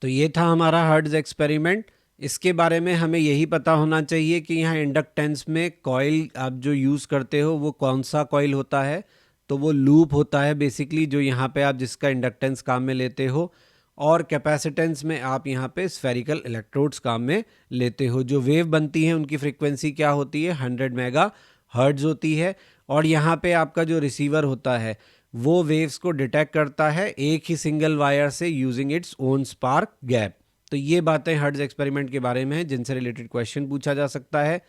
तो ये था हमारा हर्ट्ज एक्सपेरिमेंट। इसके बारे में हमें यही पता होना चाहिए कि यहाँ इंडक्टेंस में कॉइल आप जो यूज़ करते हो वो कौन सा कॉइल होता है। तो वो लूप होता है बेसिकली, जो यहाँ पे आप जिसका इंडक्टेंस काम में लेते हो। और कैपेसिटेंस में आप यहाँ पे स्फेरिकल इलेक्ट्रोड्स काम में लेते हो। जो वेव बनती है उनकी फ्रीक्वेंसी क्या होती है, 100 मेगा हर्ट्ज होती है। और यहाँ पे आपका जो रिसीवर होता है वो वेव्स को डिटेक्ट करता है एक ही सिंगल वायर से using its own spark gap. तो ये बातें हर्ट्ज एक्सपेरिमेंट के बारे में है जिनसे रिलेटेड क्वेश्चन पूछा जा सकता है।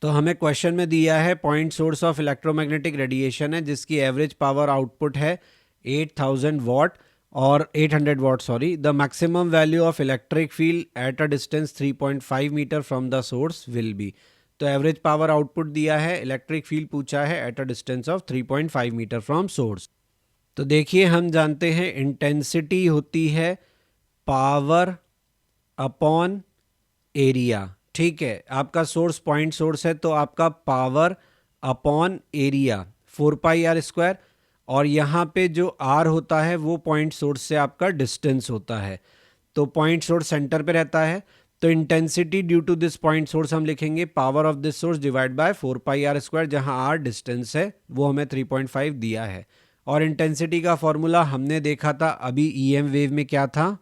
तो हमें क्वेश्चन में दिया है point source of electromagnetic radiation है जिसकी एवरेज पावर आउटपुट है 8000 वॉट और 800 watt sorry. The maximum value of electric field at a distance 3.5 metre from the source will be. तो एवरेज पावर आउटपुट दिया है, इलेक्ट्रिक फील्ड पूछा है at a distance of 3.5 metre from source. तो देखिए हम जानते हैं इंटेंसिटी होती है पावर अपॉन एरिया। ठीक है, आपका सोर्स पॉइंट सोर्स है तो आपका पावर अपॉन एरिया 4πr²। और यहाँ पे जो आर होता है वो पॉइंट सोर्स से आपका डिस्टेंस होता है। तो पॉइंट सोर्स सेंटर पे रहता है, तो intensity due to this point source हम लिखेंगे power of this source divide by 4πr², जहाँ आर डिस्टेंस है वो हमें 3.5 दिया है। और इंटेंसिटी का फॉर्मूला हमने देखा था अभी ईएम वेव में, क्या था,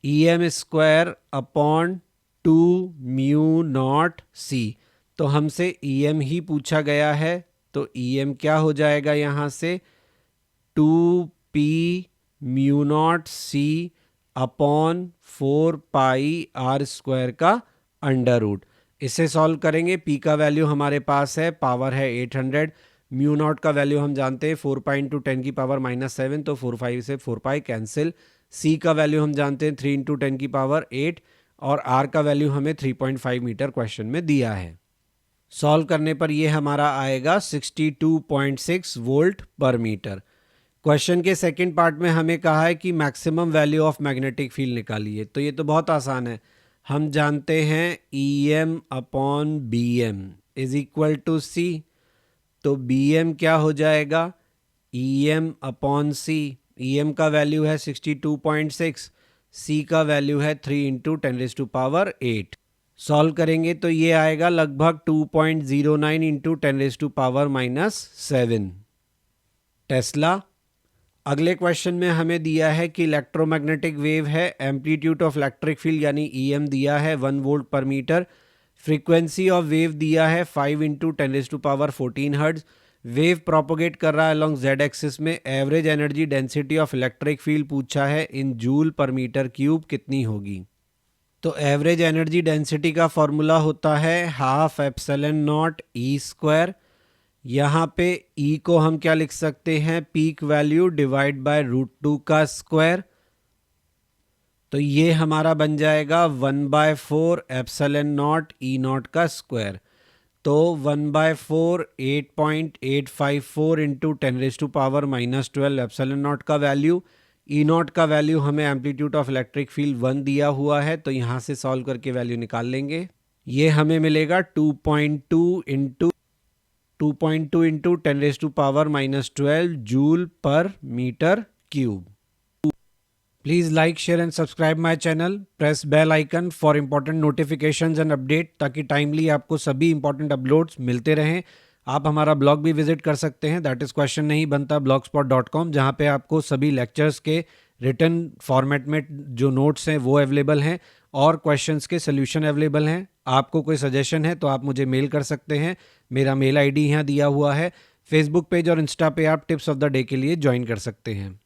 EM² अपॉन 2μ0c। तो हमसे EM ही पूछा गया है, तो EM क्या हो जाएगा यहाँ से 2p μ0c अपॉन 4πr² का अंडर रूट। इसे सॉल्व करेंगे, p का वैल्यू हमारे पास है, पावर है 800, μ0 का वैल्यू हम जानते हैं 4π × 10⁻⁷, तो 4π से 4π कैंसिल। c का वैल्यू हम जानते हैं 3 × 10⁸, और r का वैल्यू हमें 3.5 मीटर क्वेश्चन में दिया है। सॉल्व करने पर ये हमारा आएगा 62.6 वोल्ट पर मीटर। क्वेश्चन के सेकंड पार्ट में हमें कहा है कि maximum value of magnetic field निकालिए। तो ये तो बहुत आसान है, हम जानते हैं EM upon BM is equal to C। तो BM क्या हो जाएगा, EM अपॉन C। EM का वैल्यू है 62.6, C का वैल्यू है 3 × 10⁸। सॉल्व करेंगे तो ये आएगा लगभग 2.09 × 10⁻⁷ टेस्ला। अगले क्वेश्चन में हमें दिया है कि इलेक्ट्रोमैग्नेटिक वेव है, एम्पलीट्यूड ऑफ इलेक्ट्रिक फील्ड यानी EM दिया है 1 वोल्ट पर मीटर, फ्रीक्वेंसी ऑफ वेव दिया है 5 × 10⁻14 हर्ट्ज। वेव प्रोपोगेट कर रहा है अलोंग z एक्सिस में। Average energy density of electric field पूछा है in joule per metre cube कितनी होगी। तो एवरेज एनर्जी डेंसिटी का फॉर्मूला होता है 12ε0 E²। यहाँ पे E को हम क्या लिख सकते हैं, पीक वैल्यू डिवाइड बाय √2 का स्क्वायर। तो ये हमारा बन जाएगा 1/4 ε0 E0 का स्क्वायर। तो 1/4 8.854 × 10⁻⁻12 ε0 का वैल्यू। E0 का वैल्यू हमें एम्पलीट्यूड ऑफ इलेक्ट्रिक फील्ड 1 दिया हुआ है, तो यहाँ से सॉल्व करके वैल्यू निकाल लेंगे। ये हमें मिलेगा 2.2 × 10⁻⁻12 joule per metre cube. Please like, share and subscribe my channel. Press bell icon for important notifications and update, ताकि टाइमली आपको सभी इंपॉर्टेंट अपलोड्स मिलते रहें। आप हमारा ब्लॉग भी विजिट कर सकते हैं, दैट इज़ क्वेश्चन नहीं बनता blogspot.com, जहाँ पे आपको सभी लेक्चर्स के रिटन फॉर्मेट में जो नोट्स हैं वो अवेलेबल हैं और क्वेश्चंस के सोल्यूशन अवेलेबल हैं। आपको कोई सजेशन है तो आप मुझे मेल कर सकते हैं, मेरा मेल ID यहाँ दिया हुआ है। फेसबुक पेज और इंस्टा पे आप टिप्स ऑफ द डे के लिए ज्वाइन कर सकते हैं।